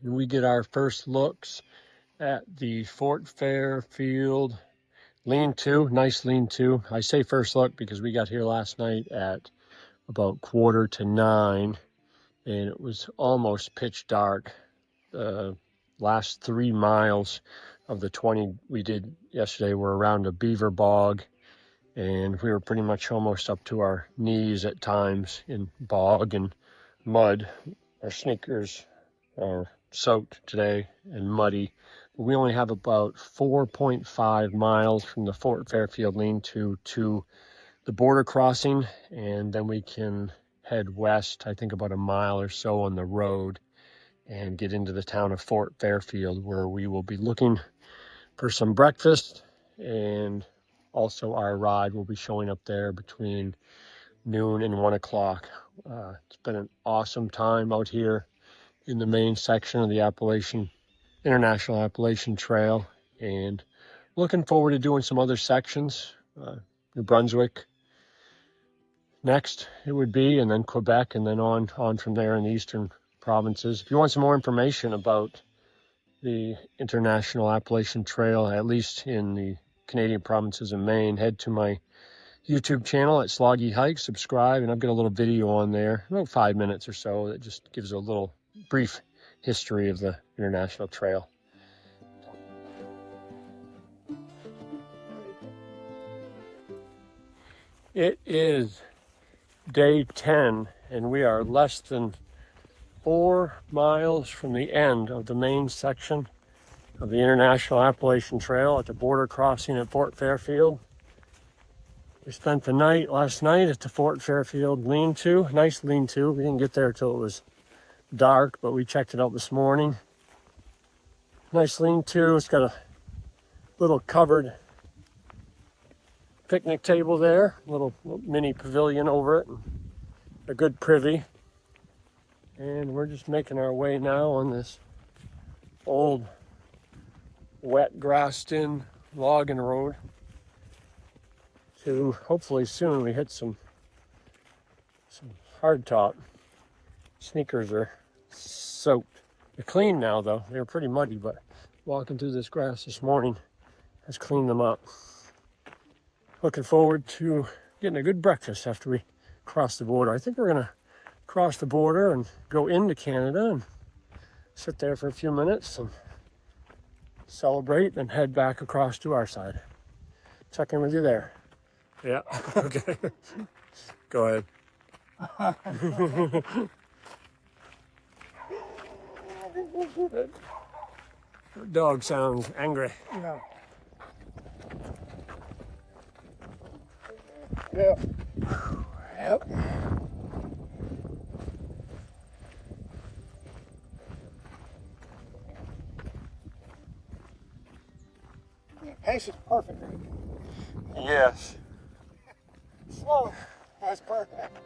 We get our first looks at the Fort Fairfield lean-to, nice lean-to. I say first look because we got here last night at about 8:45, and it was almost pitch dark. The last 3 miles of the 20 we did yesterday were around a beaver bog, and we were pretty much almost up to our knees at times in bog and mud. Our sneakers are soaked today and muddy. We only have about 4.5 miles from the Fort Fairfield lean-to to the border crossing, and then we can head west, I think about a mile or so on the road, and get into the town of Fort Fairfield, where we will be looking for some breakfast, and also our ride will be showing up there between noon and 1 o'clock. It's been an awesome time out here in the Maine section of the International Appalachian Trail, and looking forward to doing some other sections. New Brunswick next it would be, and then Quebec, and then on from there in the eastern provinces. If you want some more information about the International Appalachian Trail, at least in the Canadian provinces of Maine, head to my YouTube channel at sloggyhikes, subscribe, and I've got a little video on there, about 5 minutes or so, that just gives a little brief history of the International Trail. It is day 10, and we are less than 4 miles from the end of the main section of the International Appalachian Trail at the border crossing at Fort Fairfield. We spent the night last night at the Fort Fairfield lean-to, nice lean-to. We didn't get there till it was dark, but we checked it out this morning. Nice lean-to. It's got a little covered picnic table there, little mini pavilion over it, and a good privy. And we're just making our way now on this old wet grassed in logging road to hopefully soon we hit some hardtop. Sneakers are soaked. They're clean now though. They were pretty muddy, but walking through this grass this morning has cleaned them up. Looking forward to getting a good breakfast after we cross the border. I think we're gonna cross the border and go into Canada and sit there for a few minutes and celebrate, and head back across to our side. Check in with you there. Yeah, okay. Go ahead. Dog sounds angry. Yeah. Yeah. Yep. Pace is perfect. Yes. Slow. That's perfect.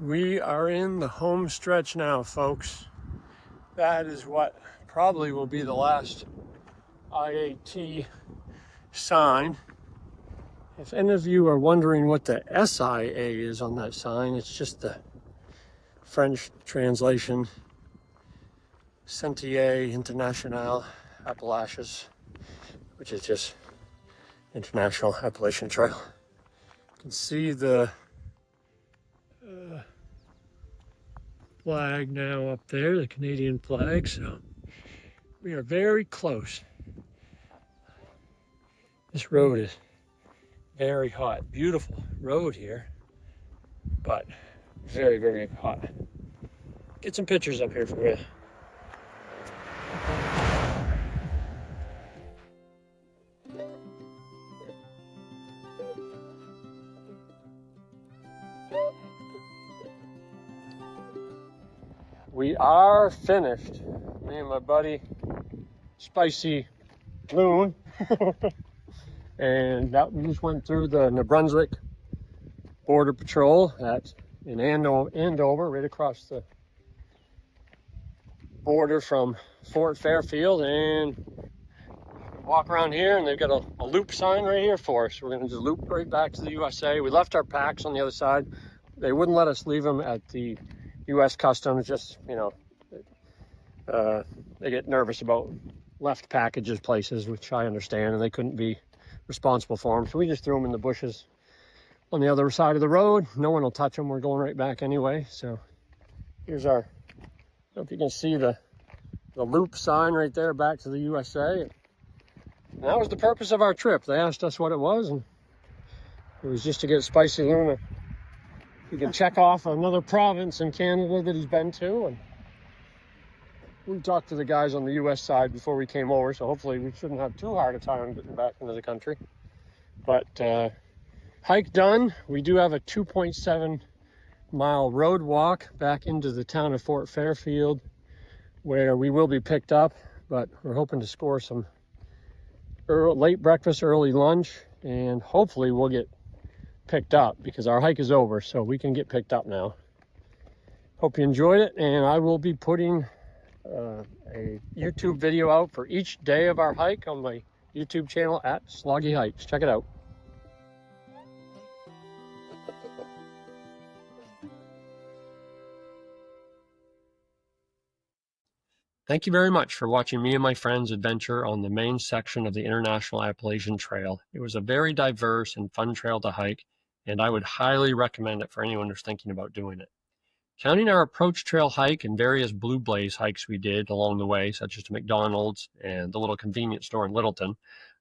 We are in the home stretch now, folks. That is what probably will be the last IAT sign. If any of you are wondering what the SIA is on that sign, it's just the French translation, Sentier International Appalachians, which is just International Appalachian Trail. You can see the flag now up there, the Canadian flag, so we are very close. This road is very hot. Beautiful road here, but very, very hot. Get some pictures up here for you. We are finished. Me and my buddy, Spicy Loon. And that we just went through the New Brunswick Border Patrol at in Andover, right across the border from Fort Fairfield, and walk around here, and they've got a loop sign right here for us. We're going to just loop right back to the USA. We left our packs on the other side. They wouldn't let us leave them at the US Customs. Just, you know, they get nervous about left packages places, which I understand, and they couldn't be responsible for them. So we just threw them in the bushes on the other side of the road. No one will touch them. We're going right back anyway. So here's our, I don't know if you can see the loop sign right there, back to the USA. And that was the purpose of our trip. They asked us what it was, and it was just to get Spicy Luna. He can check off another province in Canada that he's been to. And we talked to the guys on the US side before we came over, so hopefully we shouldn't have too hard a time getting back into the country. But hike done. We do have a 2.7 mile road walk back into the town of Fort Fairfield, where we will be picked up, but we're hoping to score some late breakfast, early lunch, and hopefully we'll get picked up because our hike is over, so we can get picked up now. Hope you enjoyed it, and I will be putting a YouTube video out for each day of our hike on my YouTube channel at sloggyhikes. Check it out. Thank you very much for watching me and my friends adventure on the Maine section of the International Appalachian Trail. It was a very diverse and fun trail to hike, and I would highly recommend it for anyone who's thinking about doing it. Counting our approach trail hike and various Blue Blaze hikes we did along the way, such as to McDonald's and the little convenience store in Littleton,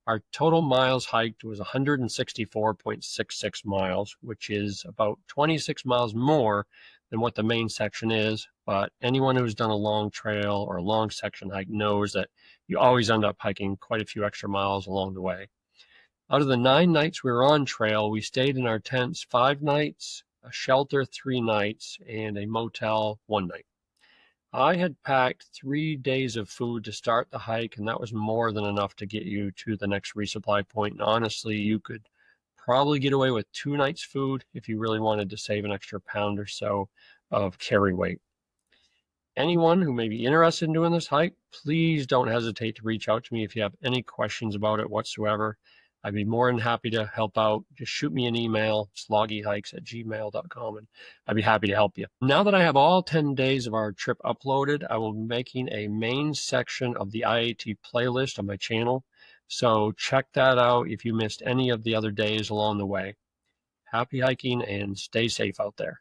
our total miles hiked was 164.66 miles, which is about 26 miles more than what the main section is, but anyone who's done a long trail or a long section hike knows that you always end up hiking quite a few extra miles along the way. Out of the 9 nights we were on trail, we stayed in our tents 5 nights, a shelter 3 nights, and a motel 1 night. I had packed 3 days of food to start the hike, and that was more than enough to get you to the next resupply point. And honestly, you could probably get away with 2 nights food if you really wanted to save an extra pound or so of carry weight. Anyone who may be interested in doing this hike, please don't hesitate to reach out to me if you have any questions about it whatsoever. I'd be more than happy to help out. Just shoot me an email, sloggyhikes@gmail.com, and I'd be happy to help you. Now that I have all 10 days of our trip uploaded, I will be making a main section of the IAT playlist on my channel. So check that out if you missed any of the other days along the way. Happy hiking and stay safe out there.